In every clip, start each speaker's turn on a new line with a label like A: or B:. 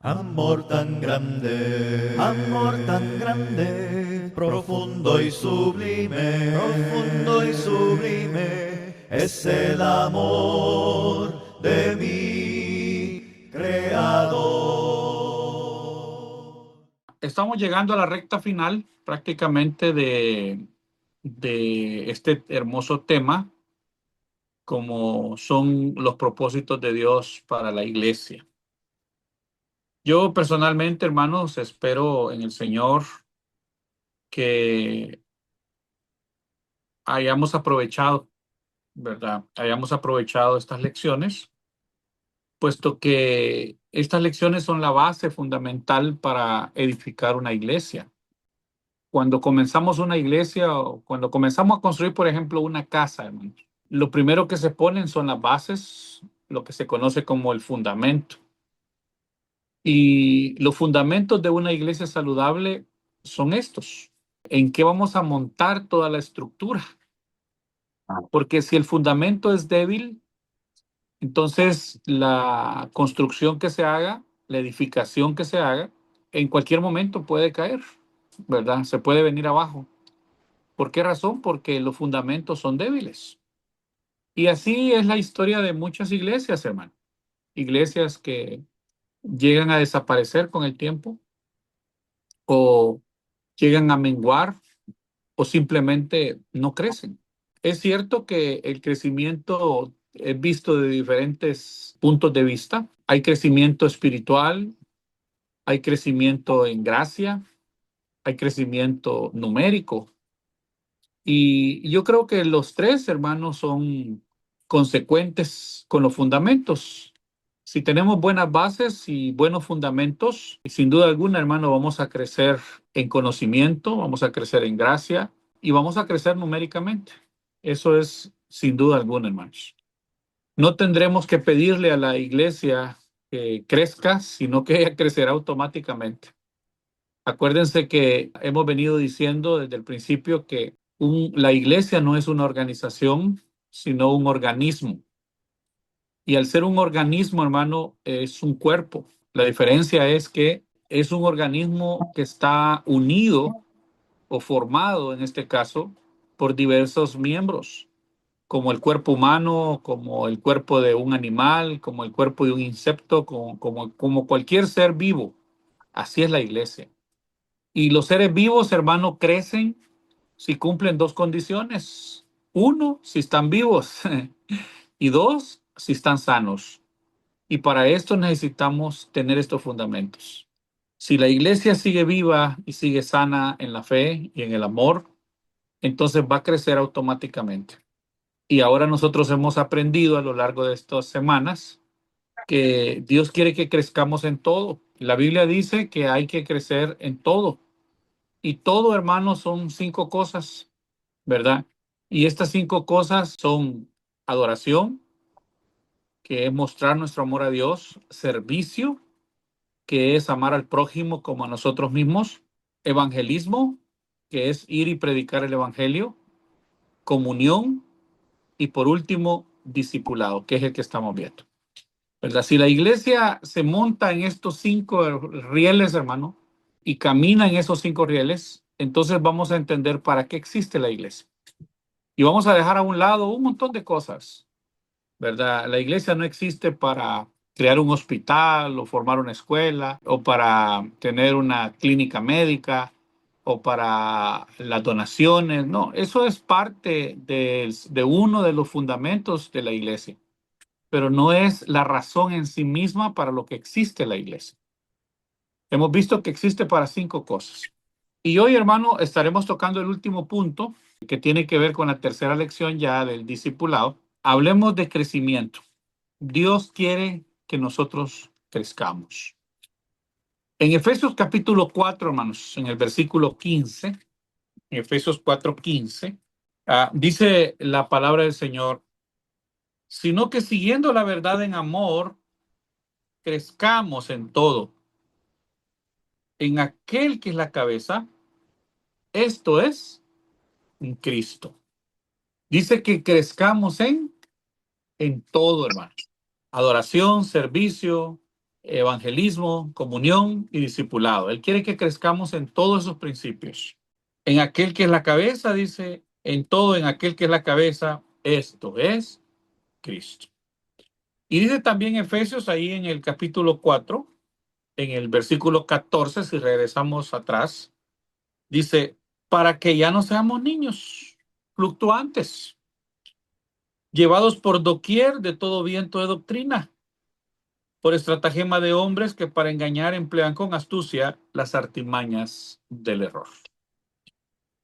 A: Amor tan grande, profundo y sublime, es el amor de mi Creador.
B: Estamos llegando a la recta final prácticamente de este hermoso tema, como son los propósitos de Dios para la iglesia. Yo personalmente, hermanos, espero en el Señor que hayamos aprovechado, ¿verdad? Hayamos aprovechado estas lecciones, puesto que estas lecciones son la base fundamental para edificar una iglesia. Cuando comenzamos una iglesia o cuando comenzamos a construir, por ejemplo, una casa, hermanos, lo primero que se ponen son las bases, lo que se conoce como el fundamento. Y los fundamentos de una iglesia saludable son estos. ¿En qué vamos a montar toda la estructura? Porque si el fundamento es débil, entonces la construcción que se haga, la edificación que se haga, en cualquier momento puede caer, ¿verdad? Se puede venir abajo. ¿Por qué razón? Porque los fundamentos son débiles. Y así es la historia de muchas iglesias, hermano. Iglesias que llegan a desaparecer con el tiempo o llegan a menguar o simplemente no crecen. Es cierto que el crecimiento es visto de diferentes puntos de vista. Hay crecimiento espiritual, hay crecimiento en gracia, hay crecimiento numérico. Y yo creo que los tres hermanos son consecuentes con los fundamentos. Si tenemos buenas bases y buenos fundamentos, sin duda alguna, hermano, vamos a crecer en conocimiento, vamos a crecer en gracia y vamos a crecer numéricamente. Eso es sin duda alguna, hermanos. No tendremos que pedirle a la iglesia que crezca, sino que ella crecerá automáticamente. Acuérdense que hemos venido diciendo desde el principio que la iglesia no es una organización, sino un organismo. Y al ser un organismo, hermano, es un cuerpo. La diferencia es que es un organismo que está unido o formado, en este caso, por diversos miembros, como el cuerpo humano, como el cuerpo de un animal, como el cuerpo de un insecto, como cualquier ser vivo. Así es la iglesia. Y los seres vivos, hermano, crecen si cumplen dos condiciones. Uno, si están vivos. Y dos, si están sanos. Y para esto necesitamos tener estos fundamentos. Si la iglesia sigue viva y sigue sana en la fe y en el amor, entonces va a crecer automáticamente. Y ahora nosotros hemos aprendido a lo largo de estas semanas que Dios quiere que crezcamos en todo. La Biblia dice que hay que crecer en todo. Y todo, hermano, son 5 cosas, ¿verdad? Y estas 5 cosas son adoración, que es mostrar nuestro amor a Dios; servicio, que es amar al prójimo como a nosotros mismos; evangelismo, que es ir y predicar el evangelio; comunión; y por último, discipulado, que es el que estamos viendo. ¿Verdad? Si la iglesia se monta en estos 5 rieles, hermano, y camina en esos 5 rieles, entonces vamos a entender para qué existe la iglesia. Y vamos a dejar a un lado un montón de cosas, ¿verdad? La iglesia no existe para crear un hospital o formar una escuela o para tener una clínica médica o para las donaciones. No, eso es parte de uno de los fundamentos de la iglesia, pero no es la razón en sí misma para lo que existe la iglesia. Hemos visto que existe para 5 cosas. Y hoy, hermano, estaremos tocando el último punto que tiene que ver con la tercera lección ya del discipulado. Hablemos de crecimiento. Dios quiere que nosotros crezcamos. En Efesios capítulo 4, hermanos, en el versículo 15, en Efesios 4:15, dice la palabra del Señor: sino que siguiendo la verdad en amor, crezcamos en todo, en aquel que es la cabeza, esto es, en Cristo. Dice que crezcamos en todo, hermano. Adoración, servicio, evangelismo, comunión y discipulado. Él quiere que crezcamos en todos esos principios. En aquel que es la cabeza, dice, en todo, en aquel que es la cabeza, esto es Cristo. Y dice también Efesios ahí en el capítulo 4, en el versículo 14, si regresamos atrás, dice, para que ya no seamos niños fluctuantes, llevados por doquier de todo viento de doctrina, por estratagema de hombres que para engañar emplean con astucia las artimañas del error.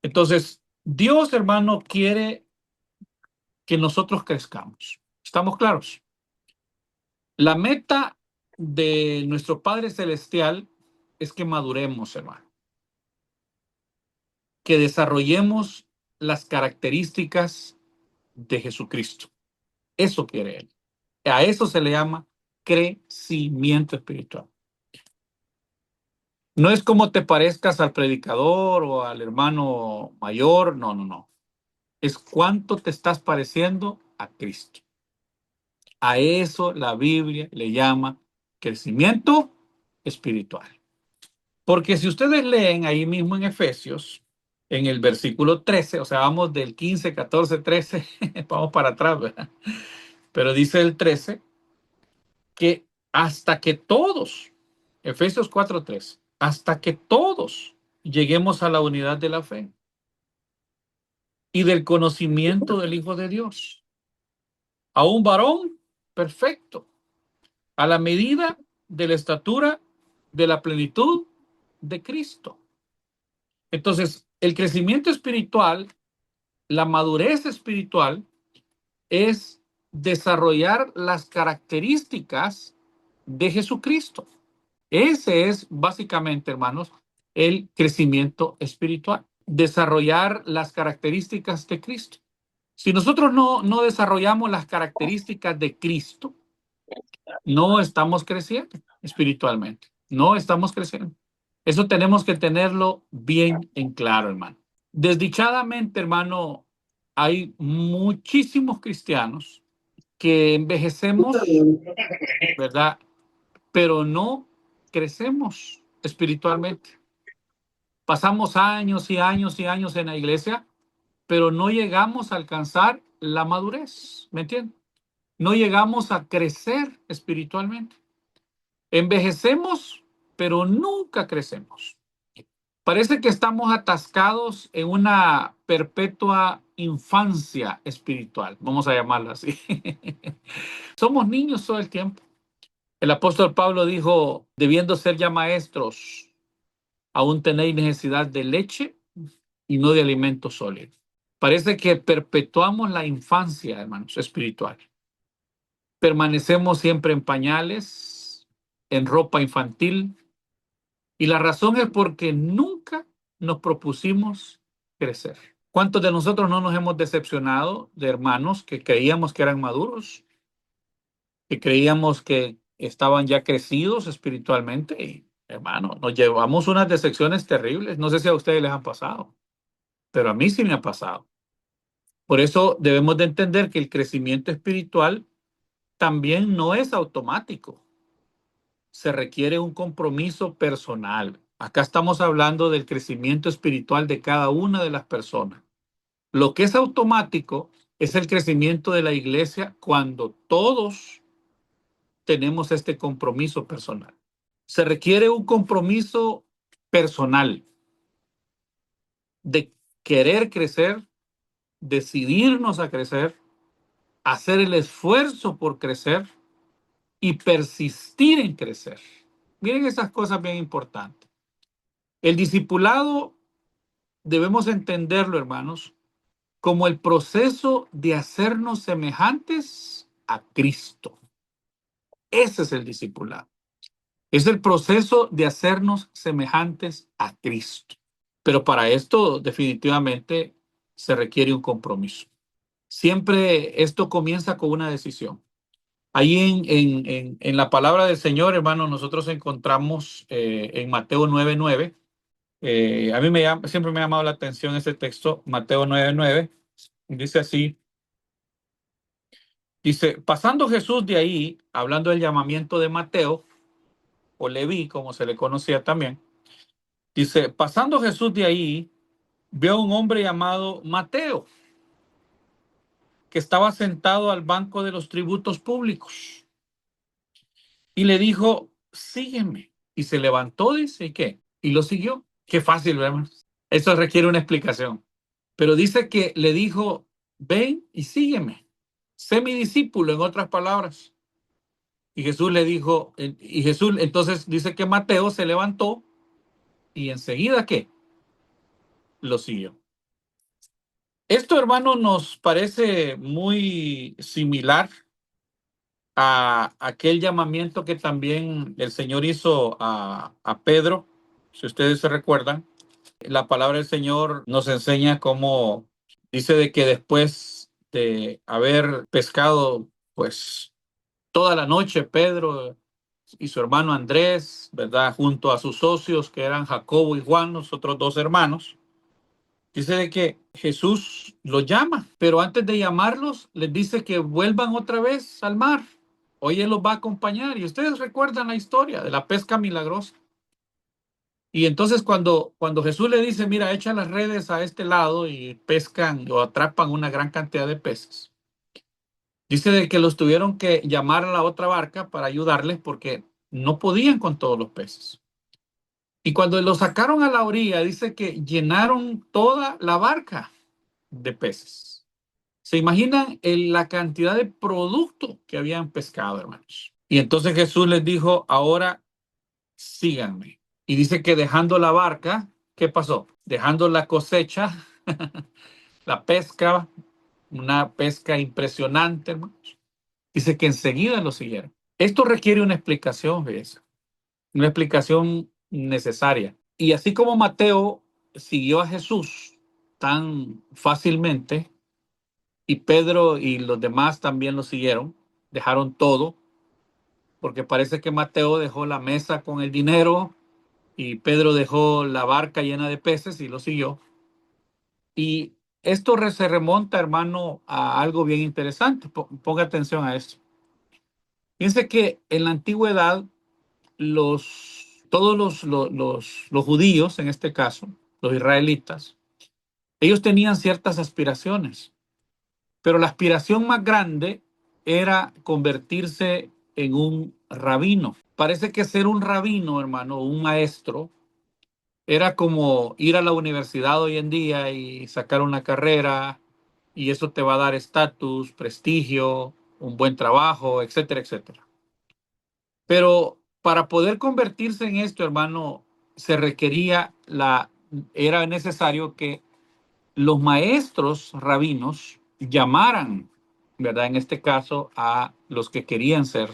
B: Entonces, Dios, hermano, quiere que nosotros crezcamos. ¿Estamos claros? La meta de nuestro Padre Celestial es que maduremos, hermano, que desarrollemos las características de Jesucristo. Eso quiere Él. A eso se le llama crecimiento espiritual. No es como te parezcas al predicador o al hermano mayor, no, no, no. Es cuánto te estás pareciendo a Cristo. A eso la Biblia le llama crecimiento espiritual. Porque si ustedes leen ahí mismo en Efesios, en el versículo 13, o sea, vamos del 15, 14, 13, vamos para atrás, ¿verdad? Pero dice el 13 que hasta que todos, Efesios 4:3, hasta que todos lleguemos a la unidad de la fe y del conocimiento del Hijo de Dios, a un varón perfecto, a la medida de la estatura de la plenitud de Cristo. Entonces, el crecimiento espiritual, la madurez espiritual, es desarrollar las características de Jesucristo. Ese es básicamente, hermanos, el crecimiento espiritual. Desarrollar las características de Cristo. Si nosotros no desarrollamos las características de Cristo, no estamos creciendo espiritualmente. No estamos creciendo. Eso tenemos que tenerlo bien en claro, hermano. Desdichadamente, hermano, hay muchísimos cristianos que envejecemos, ¿verdad? Pero no crecemos espiritualmente. Pasamos años y años y años en la iglesia, pero no llegamos a alcanzar la madurez, ¿me entienden? No llegamos a crecer espiritualmente. Envejecemos, pero nunca crecemos. Parece que estamos atascados en una perpetua infancia espiritual, vamos a llamarla así. Somos niños todo el tiempo. El apóstol Pablo dijo, debiendo ser ya maestros, aún tenéis necesidad de leche y no de alimento sólido. Parece que perpetuamos la infancia, hermanos, espiritual. Permanecemos siempre en pañales, en ropa infantil, y la razón es porque nunca nos propusimos crecer. ¿Cuántos de nosotros no nos hemos decepcionado de hermanos que creíamos que eran maduros, que creíamos que estaban ya crecidos espiritualmente? Y, hermano, nos llevamos unas decepciones terribles. No sé si a ustedes les han pasado, pero a mí sí me ha pasado. Por eso debemos de entender que el crecimiento espiritual también no es automático. Se requiere un compromiso personal. Acá estamos hablando del crecimiento espiritual de cada una de las personas. Lo que es automático es el crecimiento de la iglesia cuando todos tenemos este compromiso personal. Se requiere un compromiso personal de querer crecer, decidirnos a crecer, hacer el esfuerzo por crecer y persistir en crecer. Miren esas cosas bien importantes. El discipulado debemos entenderlo, hermanos, como el proceso de hacernos semejantes a Cristo. Ese es el discipulado. Es el proceso de hacernos semejantes a Cristo. Pero para esto definitivamente se requiere un compromiso. Siempre esto comienza con una decisión. Ahí en la palabra del Señor, hermano, nosotros encontramos en Mateo 9:9. A mí siempre me ha llamado la atención ese texto, Mateo 9:9. Dice así, dice, pasando Jesús de ahí, hablando del llamamiento de Mateo, o Leví, como se le conocía también. Dice, pasando Jesús de ahí, vio a un hombre llamado Mateo, que estaba sentado al banco de los tributos públicos. Y le dijo, sígueme. Y se levantó, dice, ¿y qué? Y lo siguió. Qué fácil, ¿verdad? Eso requiere una explicación. Pero dice que le dijo, ven y sígueme. Sé mi discípulo, en otras palabras. Y Jesús le dijo, y Jesús, entonces dice que Mateo se levantó y enseguida, ¿qué? Lo siguió. Esto, hermano, nos parece muy similar a aquel llamamiento que también el Señor hizo a Pedro. Si ustedes se recuerdan, la palabra del Señor nos enseña cómo dice de que después de haber pescado, pues toda la noche, Pedro y su hermano Andrés, ¿verdad? Junto a sus socios que eran Jacobo y Juan, los otros dos hermanos, dice de que Jesús los llama, pero antes de llamarlos, les dice que vuelvan otra vez al mar. Hoy Él los va a acompañar. Y ustedes recuerdan la historia de la pesca milagrosa. Y entonces cuando Jesús le dice, mira, echa las redes a este lado y pescan o atrapan una gran cantidad de peces. Dice de que los tuvieron que llamar a la otra barca para ayudarles porque no podían con todos los peces. Y cuando los sacaron a la orilla, dice que llenaron toda la barca de peces. ¿Se imaginan la cantidad de producto que habían pescado, hermanos? Y entonces Jesús les dijo, ahora síganme. Y dice que dejando la barca, ¿qué pasó? Dejando la cosecha, la pesca, una pesca impresionante, hermanos. Dice que enseguida lo siguieron. Esto requiere una explicación, ¿ves? Una explicación necesaria. Y así como Mateo siguió a Jesús tan fácilmente, y Pedro y los demás también lo siguieron, dejaron todo, porque parece que Mateo dejó la mesa con el dinero y Pedro dejó la barca llena de peces y lo siguió. Y esto se remonta, hermano, a algo bien interesante. Ponga atención a esto. Fíjense que en la antigüedad, todos los judíos, en este caso, los israelitas, ellos tenían ciertas aspiraciones, pero la aspiración más grande era convertirse en un rabino. Parece que ser un rabino, hermano, un maestro, era como ir a la universidad hoy en día y sacar una carrera, y eso te va a dar estatus, prestigio, un buen trabajo, etcétera, etcétera. Pero para poder convertirse en esto, hermano, se requería era necesario que los maestros rabinos llamaran, ¿verdad? En este caso, a los que querían ser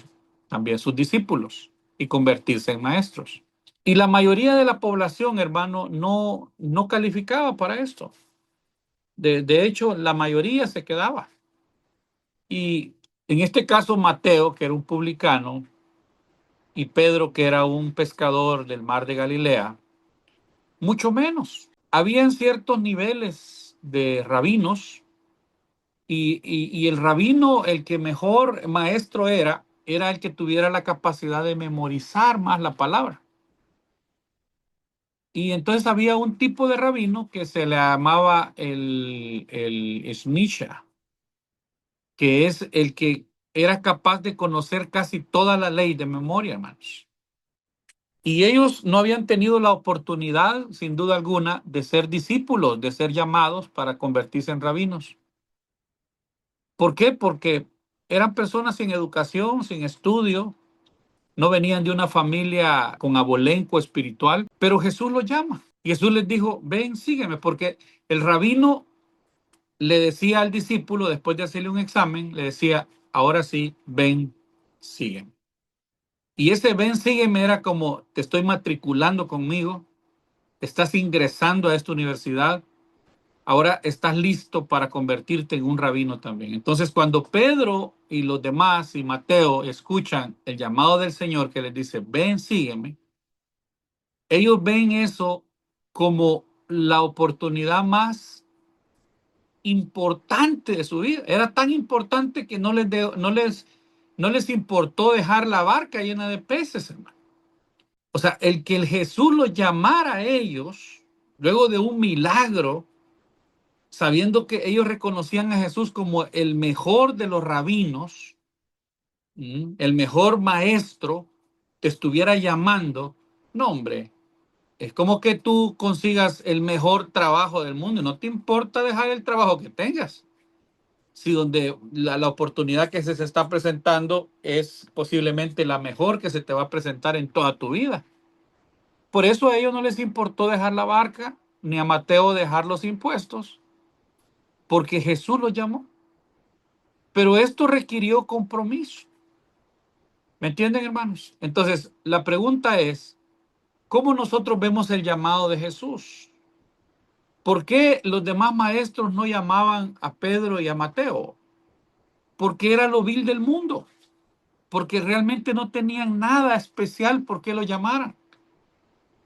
B: también sus discípulos y convertirse en maestros. Y la mayoría de la población, hermano, no calificaba para esto. De hecho, la mayoría se quedaba. Y en este caso, Mateo, que era un publicano, y Pedro, que era un pescador del mar de Galilea, mucho menos. Habían ciertos niveles de rabinos y el rabino, el que mejor maestro era el que tuviera la capacidad de memorizar más la palabra. Y entonces había un tipo de rabino que se le llamaba el Shnisha, que es el que era capaz de conocer casi toda la ley de memoria, hermanos. Y ellos no habían tenido la oportunidad, sin duda alguna, de ser discípulos, de ser llamados para convertirse en rabinos. ¿Por qué? Porque eran personas sin educación, sin estudio, no venían de una familia con abolengo espiritual, pero Jesús los llama. Y Jesús les dijo, ven, sígueme, porque el rabino le decía al discípulo, después de hacerle un examen, le decía, ahora sí, ven, sígueme. Y ese ven, sígueme era como, te estoy matriculando conmigo, estás ingresando a esta universidad, ahora estás listo para convertirte en un rabino también. Entonces, cuando Pedro y los demás y Mateo escuchan el llamado del Señor que les dice, ven, sígueme, ellos ven eso como la oportunidad más importante de su vida. Era tan importante que no les importó dejar la barca llena de peces, hermano. O sea, el Jesús los llamara a ellos, luego de un milagro, sabiendo que ellos reconocían a Jesús como el mejor de los rabinos, el mejor maestro, te estuviera llamando, no, hombre, es como que tú consigas el mejor trabajo del mundo y no te importa dejar el trabajo que tengas. Si donde la oportunidad que se está presentando es posiblemente la mejor que se te va a presentar en toda tu vida. Por eso a ellos no les importó dejar la barca, ni a Mateo dejar los impuestos, porque Jesús los llamó. Pero esto requirió compromiso. ¿Me entienden, hermanos? Entonces, la pregunta es, ¿cómo nosotros vemos el llamado de Jesús? ¿Por qué los demás maestros no llamaban a Pedro y a Mateo? Porque era lo vil del mundo. Porque realmente no tenían nada especial por qué lo llamaran.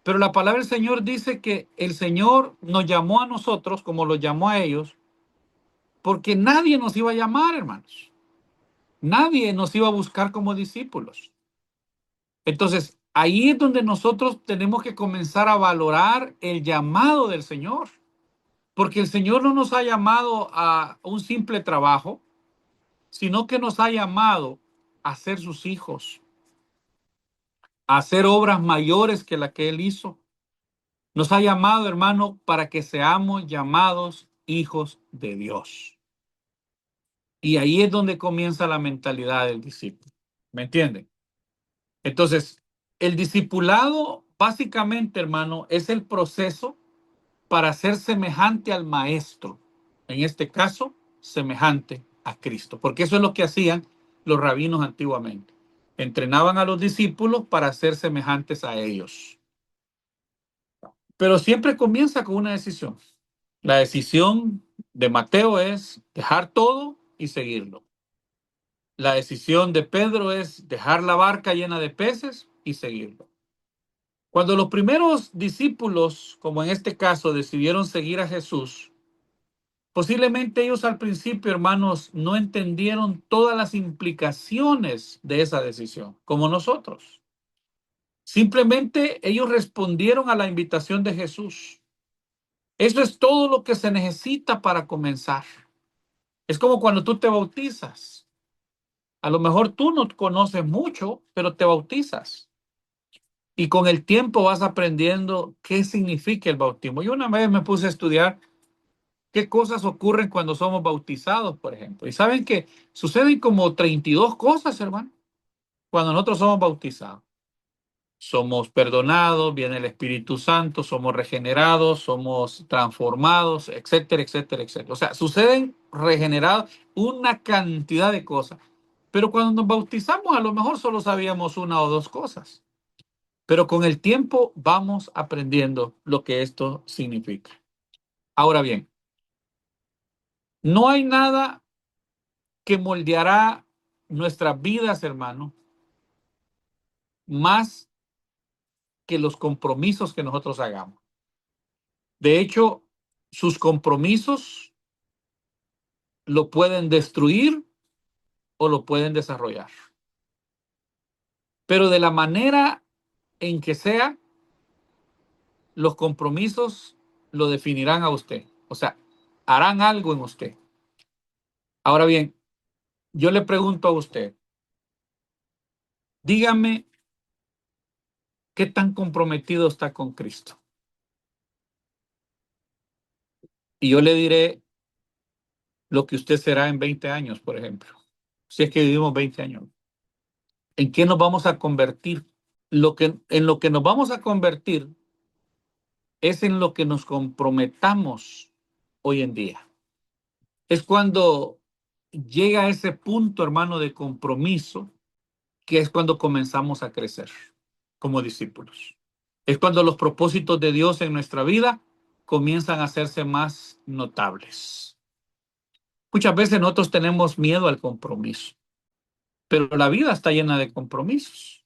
B: Pero la palabra del Señor dice que el Señor nos llamó a nosotros como lo llamó a ellos, porque nadie nos iba a llamar, hermanos. Nadie nos iba a buscar como discípulos. Entonces, ahí es donde nosotros tenemos que comenzar a valorar el llamado del Señor, porque el Señor no nos ha llamado a un simple trabajo, sino que nos ha llamado a ser sus hijos, a hacer obras mayores que la que Él hizo. Nos ha llamado, hermano, para que seamos llamados hijos de Dios. Y ahí es donde comienza la mentalidad del discípulo. ¿Me entienden? Entonces, el discipulado, básicamente, hermano, es el proceso para ser semejante al maestro. En este caso, semejante a Cristo. Porque eso es lo que hacían los rabinos antiguamente. Entrenaban a los discípulos para ser semejantes a ellos. Pero siempre comienza con una decisión. La decisión de Mateo es dejar todo y seguirlo. La decisión de Pedro es dejar la barca llena de peces y seguirlo. Cuando los primeros discípulos, como en este caso, decidieron seguir a Jesús, posiblemente ellos al principio, hermanos, no entendieron todas las implicaciones de esa decisión, como nosotros. Simplemente ellos respondieron a la invitación de Jesús. Eso es todo lo que se necesita para comenzar. Es como cuando tú te bautizas. A lo mejor tú no conoces mucho, pero te bautizas. Y con el tiempo vas aprendiendo qué significa el bautismo. Yo una vez me puse a estudiar qué cosas ocurren cuando somos bautizados, por ejemplo. Y saben que suceden como 32 cosas, hermano, cuando nosotros somos bautizados. Somos perdonados, viene el Espíritu Santo, somos regenerados, somos transformados, etcétera, etcétera, etcétera. O sea, suceden regenerados una cantidad de cosas. Pero cuando nos bautizamos, a lo mejor solo sabíamos una o dos cosas. Pero con el tiempo vamos aprendiendo lo que esto significa. Ahora bien, no hay nada que moldeará nuestras vidas, hermano, más que los compromisos que nosotros hagamos. De hecho, sus compromisos lo pueden destruir o lo pueden desarrollar. Pero de la manera en que sea, los compromisos lo definirán a usted. O sea, harán algo en usted. Ahora bien, yo le pregunto a usted, dígame qué tan comprometido está con Cristo. Y yo le diré lo que usted será en 20 años, por ejemplo. Si es que vivimos 20 años. ¿En qué nos vamos a convertir? En lo que nos vamos a convertir es en lo que nos comprometamos hoy en día. Es cuando llega a ese punto, hermano, de compromiso, que es cuando comenzamos a crecer como discípulos. Es cuando los propósitos de Dios en nuestra vida comienzan a hacerse más notables. Muchas veces nosotros tenemos miedo al compromiso, pero la vida está llena de compromisos.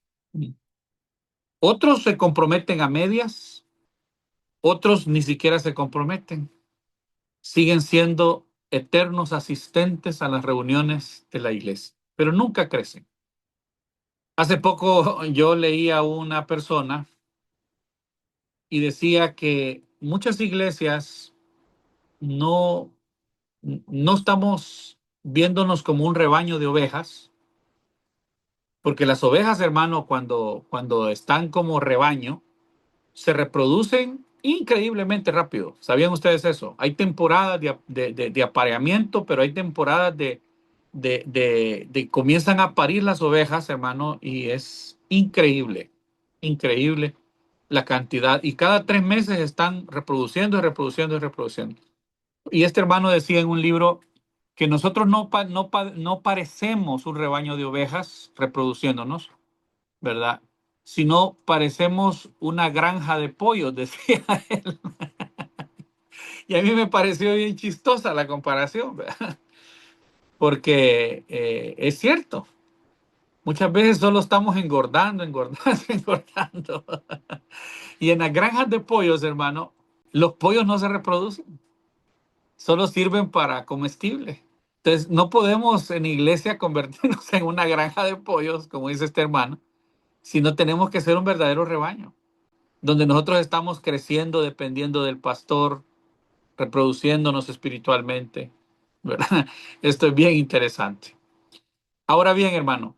B: Otros se comprometen a medias, otros ni siquiera se comprometen. Siguen siendo eternos asistentes a las reuniones de la iglesia, pero nunca crecen. Hace poco yo leí a una persona y decía que muchas iglesias no, no estamos viéndonos como un rebaño de ovejas, porque las ovejas, hermano, cuando están como rebaño, se reproducen increíblemente rápido. ¿Sabían ustedes eso? Hay temporadas de apareamiento, pero hay temporadas de comienzan a parir las ovejas, hermano, y es increíble, increíble la cantidad. Y cada 3 meses están reproduciendo y reproduciendo y reproduciendo. Y este hermano decía en un libro que nosotros no parecemos un rebaño de ovejas reproduciéndonos, ¿verdad? Sino parecemos una granja de pollos, decía él. Y a mí me pareció bien chistosa la comparación, ¿verdad? Porque es cierto, muchas veces solo estamos engordando, engordando, engordando. Y en las granjas de pollos, hermano, los pollos no se reproducen, solo sirven para comestible. Entonces, no podemos en iglesia convertirnos en una granja de pollos, como dice este hermano, sino tenemos que ser un verdadero rebaño, donde nosotros estamos creciendo dependiendo del pastor, reproduciéndonos espiritualmente, ¿verdad? Esto es bien interesante. Ahora bien, hermano,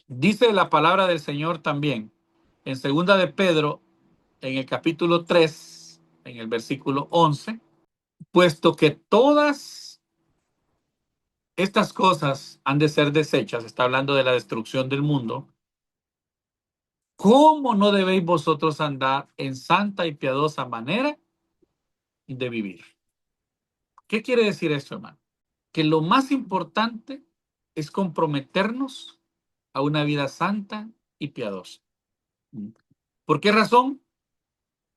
B: dice la palabra del Señor también en segunda de Pedro, en el capítulo 3, en el versículo 11, puesto que todas estas cosas han de ser desechas, está hablando de la destrucción del mundo, ¿cómo no debéis vosotros andar en santa y piadosa manera de vivir? ¿Qué quiere decir esto, hermano? Que lo más importante es comprometernos a una vida santa y piadosa. ¿Por qué razón?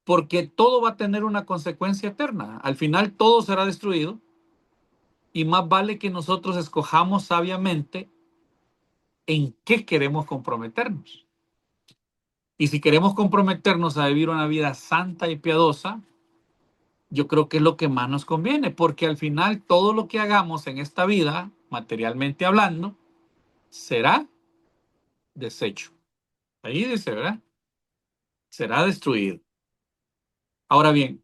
B: Porque todo va a tener una consecuencia eterna. Al final todo será destruido y más vale que nosotros escojamos sabiamente en qué queremos comprometernos. Y si queremos comprometernos a vivir una vida santa y piadosa, yo creo que es lo que más nos conviene, porque al final todo lo que hagamos en esta vida, materialmente hablando, será deshecho. Ahí dice, ¿verdad? Será destruido. Ahora bien,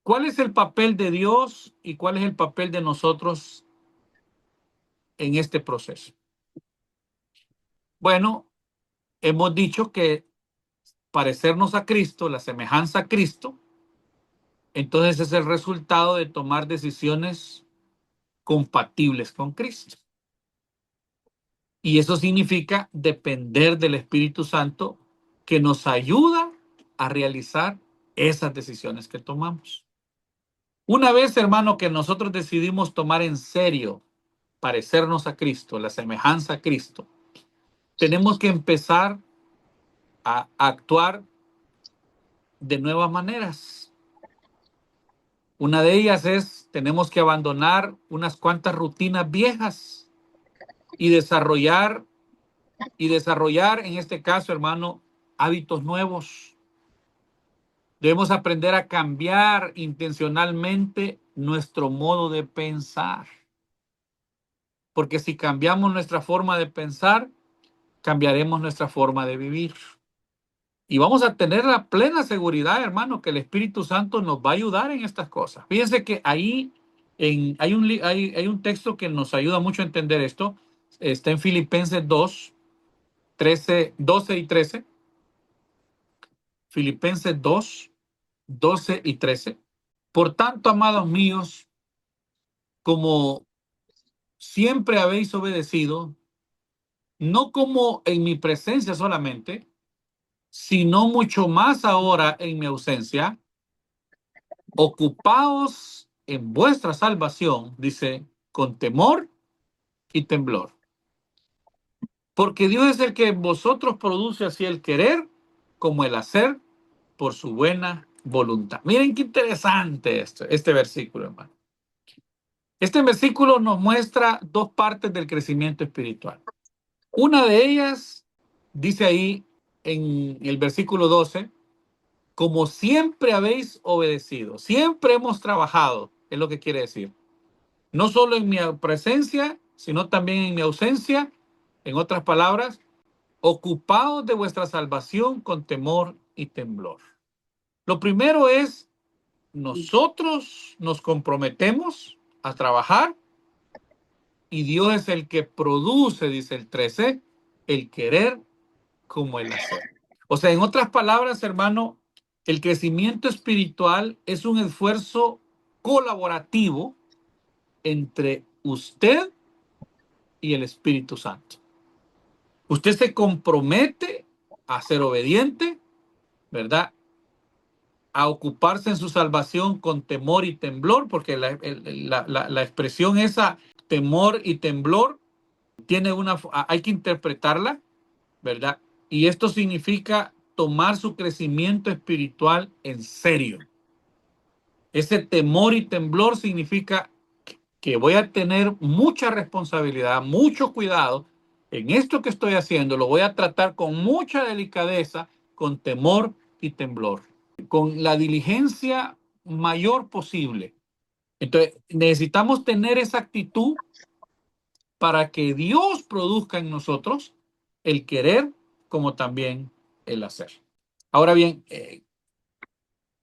B: ¿cuál es el papel de Dios y cuál es el papel de nosotros en este proceso? Bueno, hemos dicho que parecernos a Cristo, la semejanza a Cristo, entonces es el resultado de tomar decisiones compatibles con Cristo. Y eso significa depender del Espíritu Santo que nos ayuda a realizar esas decisiones que tomamos. Una vez, hermano, que nosotros decidimos tomar en serio parecernos a Cristo, la semejanza a Cristo, tenemos que empezar a actuar de nuevas maneras. Una de ellas es, tenemos que abandonar unas cuantas rutinas viejas y desarrollar, en este caso, hermano, hábitos nuevos. Debemos aprender a cambiar intencionalmente nuestro modo de pensar. Porque si cambiamos nuestra forma de pensar, cambiaremos nuestra forma de vivir. Y vamos a tener la plena seguridad, hermano, que el Espíritu Santo nos va a ayudar en estas cosas. Fíjense que ahí hay un texto que nos ayuda mucho a entender esto. Está en Filipenses 2, 13, 12 y 13. Filipenses 2, 12 y 13. Por tanto, amados míos, como siempre habéis obedecido, no como en mi presencia solamente, sino mucho más ahora en mi ausencia, ocupaos en vuestra salvación, dice, con temor y temblor. Porque Dios es el que en vosotros produce así el querer como el hacer por su buena voluntad. Miren qué interesante este versículo, hermano. Este versículo nos muestra dos partes del crecimiento espiritual. Una de ellas dice ahí en el versículo 12, como siempre habéis obedecido, siempre hemos trabajado, es lo que quiere decir. No solo en mi presencia, sino también en mi ausencia. En otras palabras, ocupaos de vuestra salvación con temor y temblor. Lo primero es, nosotros nos comprometemos a trabajar y Dios es el que produce, dice el 13, el querer como el hacer. O sea, en otras palabras, hermano, el crecimiento espiritual es un esfuerzo colaborativo entre usted y el Espíritu Santo. Usted se compromete a ser obediente, ¿verdad? A ocuparse en su salvación con temor y temblor, porque la expresión esa, temor y temblor, hay que interpretarla, ¿verdad? Y esto significa tomar su crecimiento espiritual en serio. Ese temor y temblor significa que voy a tener mucha responsabilidad, mucho cuidado en esto que estoy haciendo. Lo voy a tratar con mucha delicadeza, con temor y temblor, con la diligencia mayor posible. Entonces, necesitamos tener esa actitud para que Dios produzca en nosotros el querer como también el hacer. Ahora bien,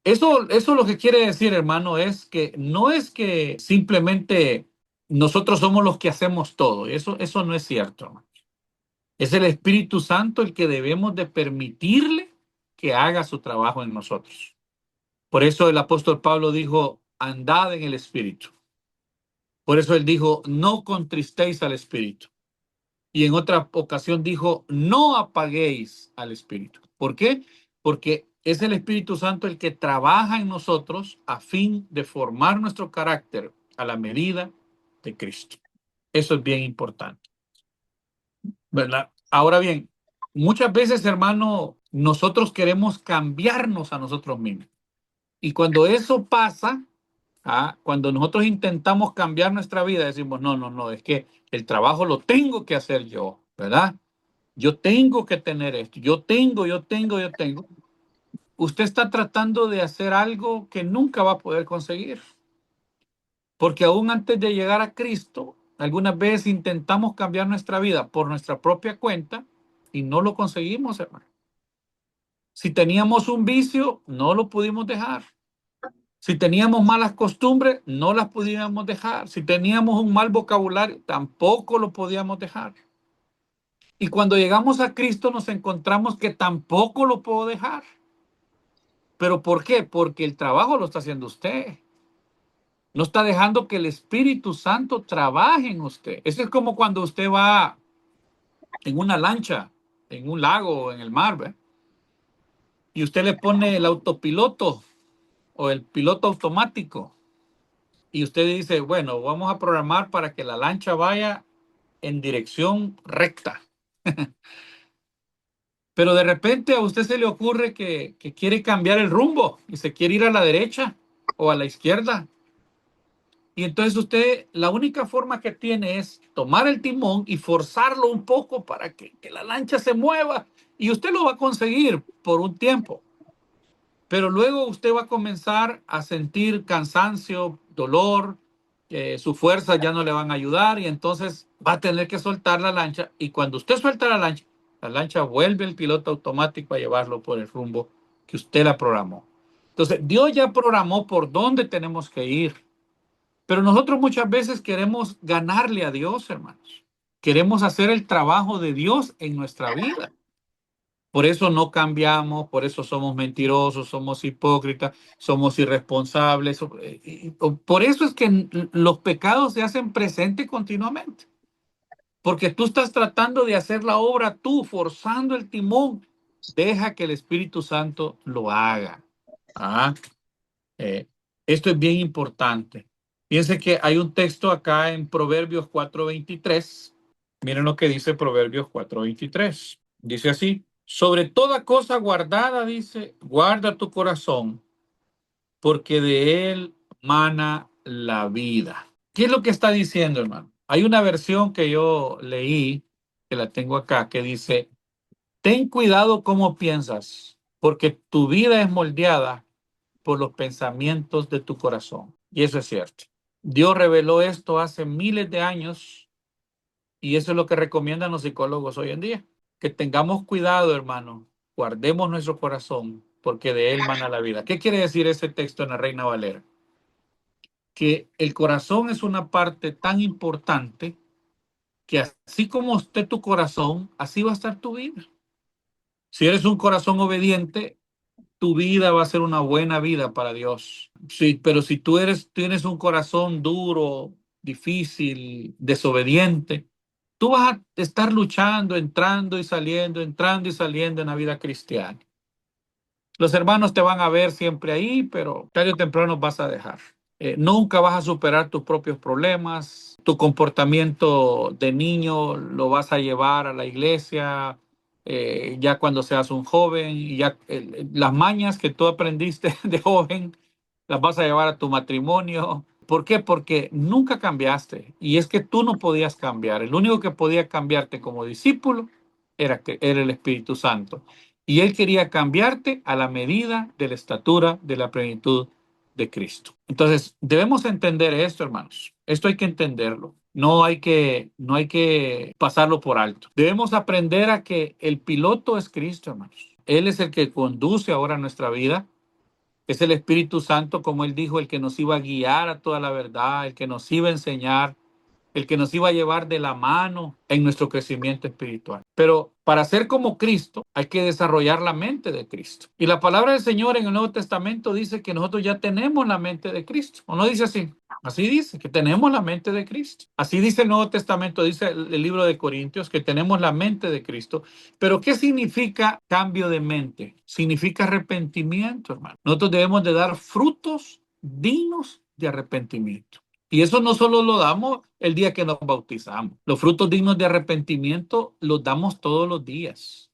B: eso lo que quiere decir, hermano, es que no es que simplemente nosotros somos los que hacemos todo. Eso no es cierto, hermano. Es el Espíritu Santo el que debemos de permitirle que haga su trabajo en nosotros. Por eso el apóstol Pablo dijo, andad en el Espíritu. Por eso él dijo, no contristéis al Espíritu. Y en otra ocasión dijo, no apaguéis al Espíritu. ¿Por qué? Porque es el Espíritu Santo el que trabaja en nosotros a fin de formar nuestro carácter a la medida de Cristo. Eso es bien importante, ¿verdad? Ahora bien, muchas veces, hermano, nosotros queremos cambiarnos a nosotros mismos. Y cuando eso pasa, cuando nosotros intentamos cambiar nuestra vida, decimos, no, no, no, es que el trabajo lo tengo que hacer yo, ¿verdad? Yo tengo que tener esto, yo tengo. Usted está tratando de hacer algo que nunca va a poder conseguir. Porque aún antes de llegar a Cristo, algunas veces intentamos cambiar nuestra vida por nuestra propia cuenta y no lo conseguimos, hermano. Si teníamos un vicio, no lo pudimos dejar. Si teníamos malas costumbres, no las podíamos dejar. Si teníamos un mal vocabulario, tampoco lo podíamos dejar. Y cuando llegamos a Cristo nos encontramos que tampoco lo puedo dejar. ¿Pero por qué? Porque el trabajo lo está haciendo usted. No está dejando que el Espíritu Santo trabaje en usted. Eso es como cuando usted va en una lancha, en un lago o en el mar, ¿ve? Y usted le pone el autopiloto o el piloto automático. Y usted dice, bueno, vamos a programar para que la lancha vaya en dirección recta. Pero de repente a usted se le ocurre que quiere cambiar el rumbo y se quiere ir a la derecha o a la izquierda. Y entonces usted, la única forma que tiene es tomar el timón y forzarlo un poco para que la lancha se mueva. Y usted lo va a conseguir por un tiempo. Pero luego usted va a comenzar a sentir cansancio, dolor, sus fuerzas ya no le van a ayudar y entonces va a tener que soltar la lancha. Y cuando usted suelta la lancha vuelve el piloto automático a llevarlo por el rumbo que usted la programó. Entonces, Dios ya programó por dónde tenemos que ir. Pero nosotros muchas veces queremos ganarle a Dios, hermanos. Queremos hacer el trabajo de Dios en nuestra vida. Por eso no cambiamos, por eso somos mentirosos, somos hipócritas, somos irresponsables. Por eso es que los pecados se hacen presentes continuamente. Porque tú estás tratando de hacer la obra tú, forzando el timón. Deja que el Espíritu Santo lo haga. Ah, eh, Esto es bien importante. Fíjense que hay un texto acá en Proverbios 4:23. Miren lo que dice Proverbios 4:23. Dice así, sobre toda cosa guardada, dice, guarda tu corazón, porque de él mana la vida. ¿Qué es lo que está diciendo, hermano? Hay una versión que yo leí, que la tengo acá, que dice, ten cuidado cómo piensas, porque tu vida es moldeada por los pensamientos de tu corazón. Y eso es cierto. Dios reveló esto hace miles de años y eso es lo que recomiendan los psicólogos hoy en día. Que tengamos cuidado, hermano. Guardemos nuestro corazón porque de él mana la vida. ¿Qué quiere decir ese texto en la Reina Valera? Que el corazón es una parte tan importante que así como esté tu corazón, así va a estar tu vida. Si eres un corazón obediente, tu vida va a ser una buena vida para Dios. Sí, pero si tienes un corazón duro, difícil, desobediente, tú vas a estar luchando, entrando y saliendo en la vida cristiana. Los hermanos te van a ver siempre ahí, pero tarde o temprano vas a dejar. Nunca vas a superar tus propios problemas. Tu comportamiento de niño lo vas a llevar a la iglesia ya cuando seas un joven. Y ya las mañas que tú aprendiste de joven las vas a llevar a tu matrimonio. ¿Por qué? Porque nunca cambiaste. Y es que tú no podías cambiar. El único que podía cambiarte como discípulo era el Espíritu Santo. Y Él quería cambiarte a la medida de la estatura de la plenitud de Cristo. Entonces, debemos entender esto, hermanos. Esto hay que entenderlo. No hay que pasarlo por alto. Debemos aprender a que el piloto es Cristo, hermanos. Él es el que conduce ahora nuestra vida. Es el Espíritu Santo, como Él dijo, el que nos iba a guiar a toda la verdad, el que nos iba a enseñar, el que nos iba a llevar de la mano en nuestro crecimiento espiritual. Pero para ser como Cristo hay que desarrollar la mente de Cristo. Y la palabra del Señor en el Nuevo Testamento dice que nosotros ya tenemos la mente de Cristo. ¿O no dice así? Así dice, que tenemos la mente de Cristo. Así dice el Nuevo Testamento, dice el libro de Corintios, que tenemos la mente de Cristo. Pero ¿qué significa cambio de mente? Significa arrepentimiento, hermano. Nosotros debemos de dar frutos dignos de arrepentimiento. Y eso no solo lo damos el día que nos bautizamos. Los frutos dignos de arrepentimiento los damos todos los días.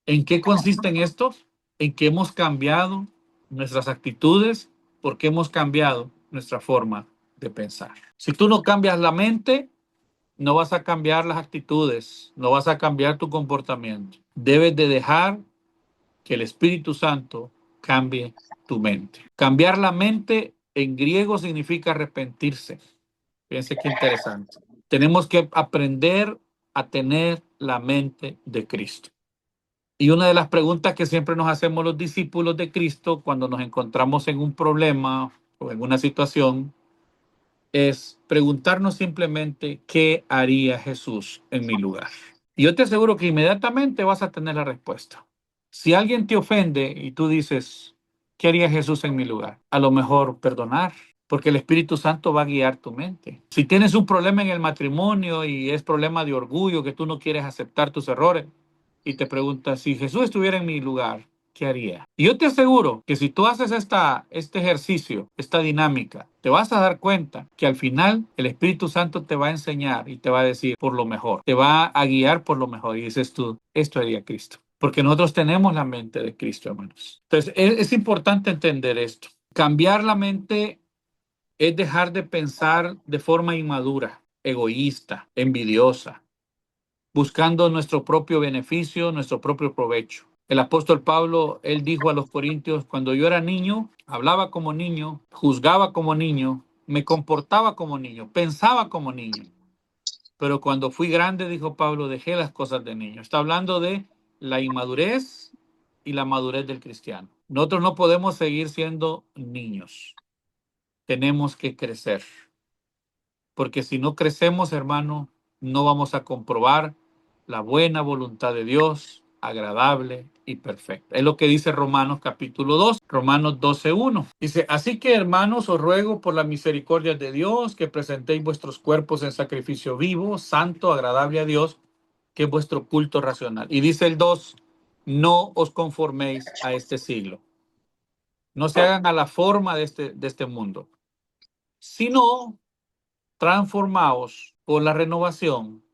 B: ¿En qué consisten estos? En que hemos cambiado nuestras actitudes porque hemos cambiado nuestra forma de pensar. Si tú no cambias la mente, no vas a cambiar las actitudes, no vas a cambiar tu comportamiento. Debes de dejar que el Espíritu Santo cambie tu mente. Cambiar la mente en griego significa arrepentirse. Fíjense qué interesante. Tenemos que aprender a tener la mente de Cristo. Y una de las preguntas que siempre nos hacemos los discípulos de Cristo cuando nos encontramos en un problema o en una situación es preguntarnos simplemente qué haría Jesús en mi lugar. Y yo te aseguro que inmediatamente vas a tener la respuesta. Si alguien te ofende y tú dices, ¿qué haría Jesús en mi lugar? A lo mejor perdonar, porque el Espíritu Santo va a guiar tu mente. Si tienes un problema en el matrimonio y es problema de orgullo, que tú no quieres aceptar tus errores, y te preguntas, si Jesús estuviera en mi lugar, ¿qué haría? Y yo te aseguro que si tú haces este ejercicio, esta dinámica, te vas a dar cuenta que al final el Espíritu Santo te va a enseñar y te va a decir por lo mejor, te va a guiar por lo mejor. Y dices tú, esto haría Cristo. Porque nosotros tenemos la mente de Cristo, hermanos. Entonces, es importante entender esto. Cambiar la mente es dejar de pensar de forma inmadura, egoísta, envidiosa, buscando nuestro propio beneficio, nuestro propio provecho. El apóstol Pablo, él dijo a los corintios, cuando yo era niño, hablaba como niño, juzgaba como niño, me comportaba como niño, pensaba como niño. Pero cuando fui grande, dijo Pablo, dejé las cosas de niño. Está hablando de la inmadurez y la madurez del cristiano. Nosotros no podemos seguir siendo niños. Tenemos que crecer. Porque si no crecemos, hermano, no vamos a comprobar la buena voluntad de Dios, agradable y perfecta. Es lo que dice Romanos capítulo 2, Romanos 12:1. Dice, así que hermanos, os ruego por la misericordia de Dios que presentéis vuestros cuerpos en sacrificio vivo, santo, agradable a Dios, que es vuestro culto racional. Y dice el 2, no os conforméis a este siglo. No se hagan a la forma de este mundo, sino transformaos por la renovación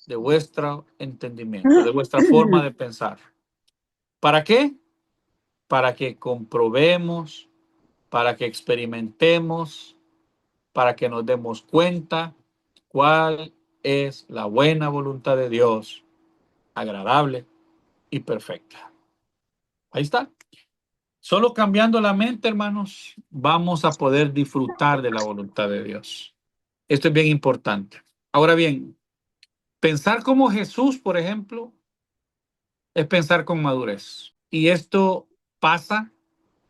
B: de vuestro entendimiento, de vuestra forma de pensar. ¿Para qué? Para que comprobemos, para que experimentemos, para que nos demos cuenta cuál es la buena voluntad de Dios, agradable y perfecta. Ahí está. Solo cambiando la mente, hermanos, vamos a poder disfrutar de la voluntad de Dios. Esto es bien importante. Ahora bien, pensar como Jesús, por ejemplo, es pensar con madurez. Y esto pasa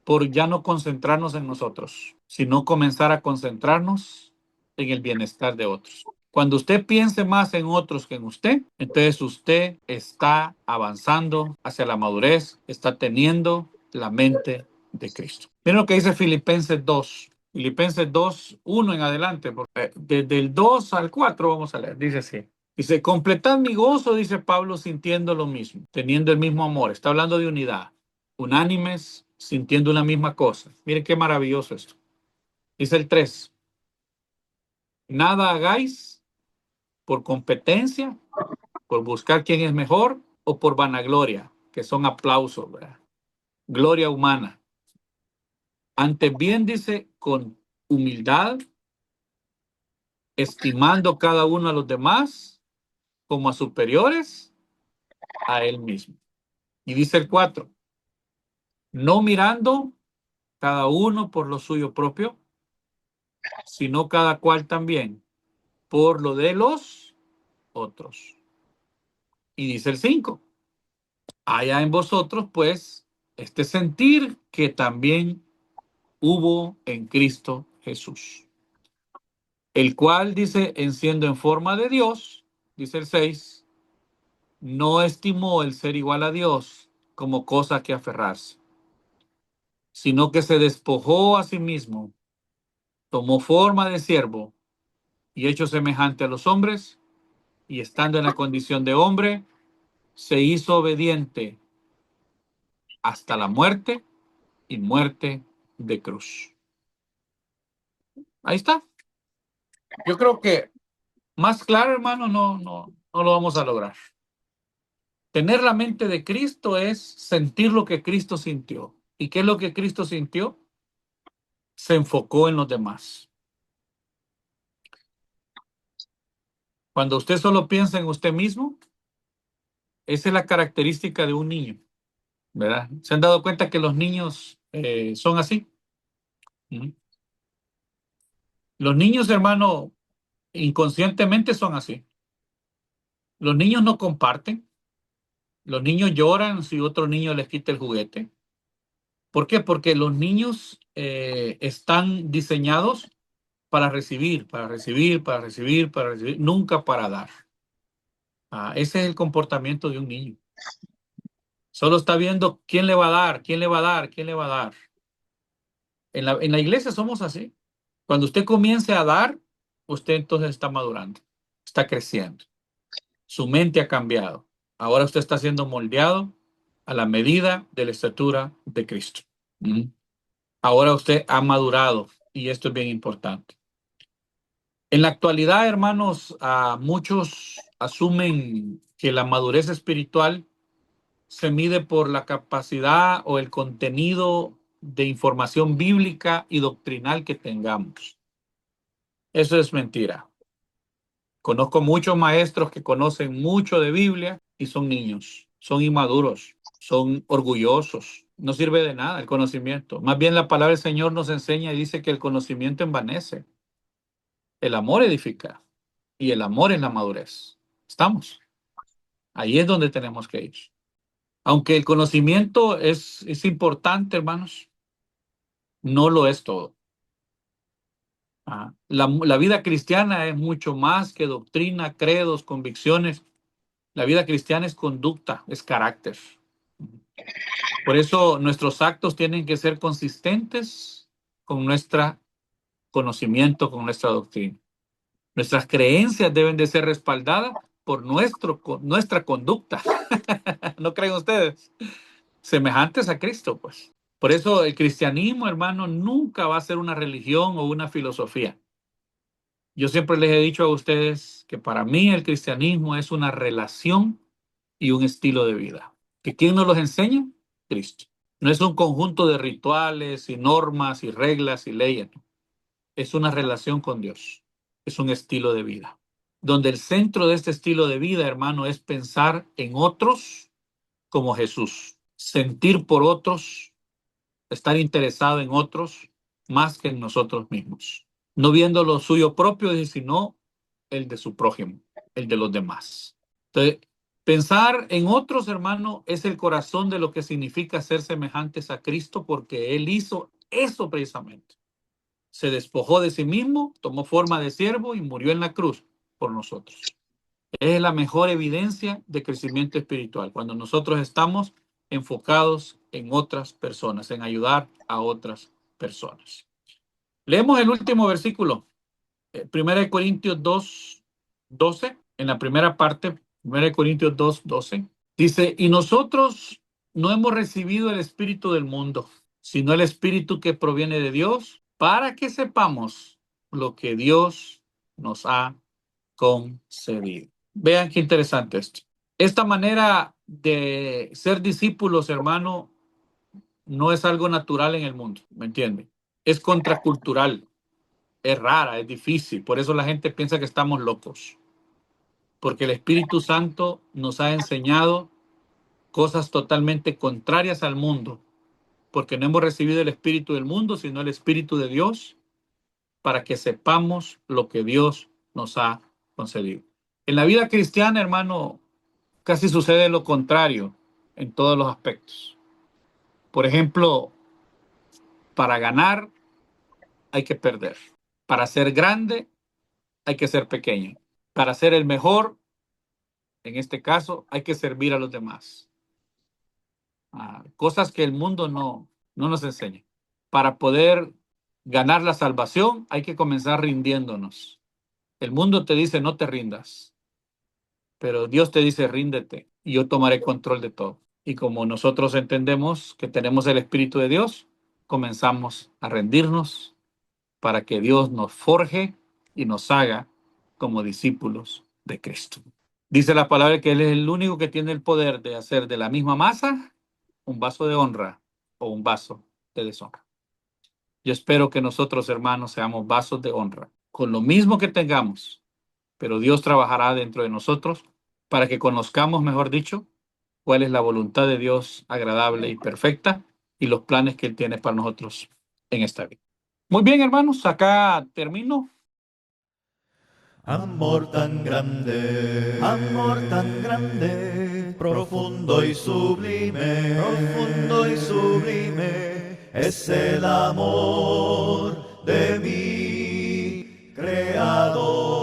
B: por ya no concentrarnos en nosotros, sino comenzar a concentrarnos en el bienestar de otros. Cuando usted piense más en otros que en usted, entonces usted está avanzando hacia la madurez, está teniendo la mente de Cristo. Miren lo que dice Filipenses 2. Filipenses 2, 1 en adelante, desde el 2 al 4 vamos a leer. Dice así. Dice, completad mi gozo, dice Pablo, sintiendo lo mismo, teniendo el mismo amor. Está hablando de unidad. Unánimes, sintiendo una misma cosa. Miren qué maravilloso esto. Dice el 3. Nada hagáis por competencia, por buscar quién es mejor o por vanagloria, que son aplausos, ¿verdad? Gloria humana. Antes bien, dice, con humildad, estimando cada uno a los demás como a superiores a él mismo. Y dice el 4, no mirando cada uno por lo suyo propio, sino cada cual también por lo de los otros. Y dice el 5, haya en vosotros pues este sentir que también hubo en Cristo Jesús, el cual dice, en siendo en forma de Dios, dice el 6, no estimó el ser igual a Dios como cosa que aferrarse, sino que se despojó a sí mismo, tomó forma de siervo y hecho semejante a los hombres, y estando en la condición de hombre, se hizo obediente hasta la muerte y muerte de cruz. Ahí está. Yo creo que más claro, hermano, no lo vamos a lograr. Tener la mente de Cristo es sentir lo que Cristo sintió. ¿Y qué es lo que Cristo sintió? Se enfocó en los demás. Cuando usted solo piensa en usted mismo, esa es la característica de un niño, ¿verdad? ¿Se han dado cuenta que los niños son así? ¿Mm? Los niños, hermano, inconscientemente son así. Los niños no comparten. Los niños lloran si otro niño les quita el juguete. ¿Por qué? Porque los niños están diseñados para recibir, para recibir, para recibir, para recibir, nunca para dar. Ese es el comportamiento de un niño. Solo está viendo quién le va a dar, quién le va a dar, quién le va a dar. En la iglesia somos así. Cuando usted comience a dar, usted entonces está madurando, está creciendo. Su mente ha cambiado. Ahora usted está siendo moldeado a la medida de la estatura de Cristo. ¿Mm? Ahora usted ha madurado y esto es bien importante. En la actualidad, hermanos, muchos asumen que la madurez espiritual se mide por la capacidad o el contenido de información bíblica y doctrinal que tengamos. Eso es mentira. Conozco muchos maestros que conocen mucho de Biblia y son niños, son inmaduros, son orgullosos. No sirve de nada el conocimiento. Más bien la palabra del Señor nos enseña y dice que el conocimiento envanece. El amor edifica y el amor es la madurez. ¿Estamos? Ahí es donde tenemos que ir. Aunque el conocimiento es importante, hermanos, no lo es todo. La vida cristiana es mucho más que doctrina, credos, convicciones. La vida cristiana es conducta, es carácter. Por eso nuestros actos tienen que ser consistentes con nuestro conocimiento, con nuestra doctrina. Nuestras creencias deben de ser respaldadas por nuestra conducta. ¿No creen ustedes? Semejantes a Cristo, pues. Por eso el cristianismo, hermano, nunca va a ser una religión o una filosofía. Yo siempre les he dicho a ustedes que para mí el cristianismo es una relación y un estilo de vida. ¿Que quién nos los enseña? Cristo. No es un conjunto de rituales y normas y reglas y leyes. Es una relación con Dios. Es un estilo de vida. Donde el centro de este estilo de vida, hermano, es pensar en otros como Jesús. Sentir por otros, estar interesado en otros más que en nosotros mismos. No viendo lo suyo propio, sino el de su prójimo, el de los demás. Entonces, Pensar en otros, hermano, es el corazón de lo que significa ser semejantes a Cristo, porque Él hizo eso precisamente. Se despojó de sí mismo, tomó forma de siervo y murió en la cruz por nosotros. Es la mejor evidencia de crecimiento espiritual, cuando nosotros estamos enfocados en otras personas, en ayudar a otras personas. Leemos el último versículo, 1 Corintios 2, 12, en la primera parte, 1 Corintios 2, 12, dice, y nosotros no hemos recibido el espíritu del mundo, sino el espíritu que proviene de Dios, para que sepamos lo que Dios nos ha concedido. Vean qué interesante esto. Esta manera de ser discípulos, hermano, no es algo natural en el mundo, ¿me entiende? Es contracultural, es rara, es difícil. Por eso la gente piensa que estamos locos. Porque el Espíritu Santo nos ha enseñado cosas totalmente contrarias al mundo. Porque no hemos recibido el Espíritu del mundo, sino el Espíritu de Dios, para que sepamos lo que Dios nos ha concedido. En la vida cristiana, hermano, casi sucede lo contrario en todos los aspectos. Por ejemplo, para ganar hay que perder. Para ser grande hay que ser pequeño. Para ser el mejor, en este caso, hay que servir a los demás. Cosas que el mundo no nos enseña. Para poder ganar la salvación hay que comenzar rindiéndonos. El mundo te dice no te rindas, pero Dios te dice ríndete y yo tomaré control de todo. Y como nosotros entendemos que tenemos el Espíritu de Dios, comenzamos a rendirnos para que Dios nos forje y nos haga como discípulos de Cristo. Dice la palabra que Él es el único que tiene el poder de hacer de la misma masa un vaso de honra o un vaso de deshonra. Yo espero que nosotros, hermanos, seamos vasos de honra, con lo mismo que tengamos, pero Dios trabajará dentro de nosotros para que conozcamos, mejor dicho, cuál es la voluntad de Dios agradable y perfecta y los planes que Él tiene para nosotros en esta vida. Muy bien, hermanos, acá termino.
A: Amor tan grande, profundo y sublime, es el amor de mi Creador.